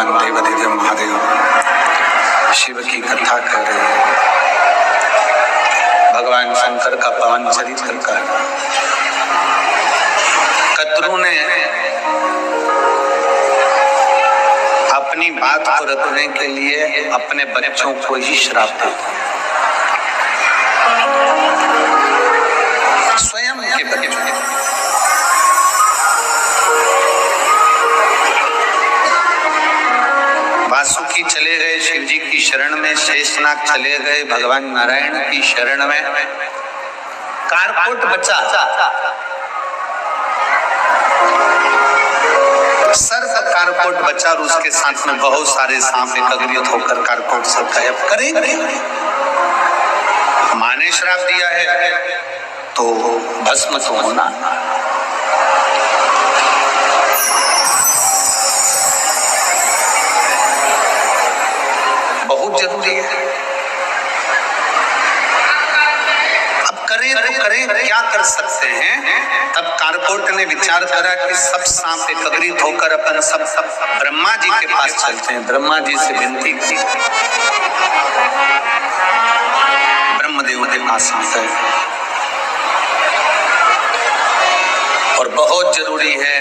भगवान देवादिदेव महादेव शिव की कथा कर रहे हैं। भगवान शंकर का पावन चरित्र का कद्रू ने अपनी बात को रखने के लिए अपने बच्चों को ही श्राप दिया, स्वयं के बच्चों। वासुकी चले गए शिव जी की शरण में, शेषनाग चले गए भगवान नारायण की शरण में, कारकोट बचा, सर्प कारकोट बचा और उसके साथ में बहुत सारे सांप एकत्रित होकर कारकोट सब गायब करेंगे। माँ ने श्राप दिया है तो भस्म तो होना। बहुत जरूरी है। अब करें तो करें, क्या कर सकते हैं? तब कारकोट ने विचार करा कि सब सांप एकत्रित होकर अपन सब ब्रह्मा जी के पास चलते हैं। ब्रह्मा जी से विनती की, ब्रह्मदेव के पास आते हैं। और बहुत जरूरी है,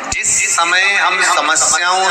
जिस समय हम समस्याओं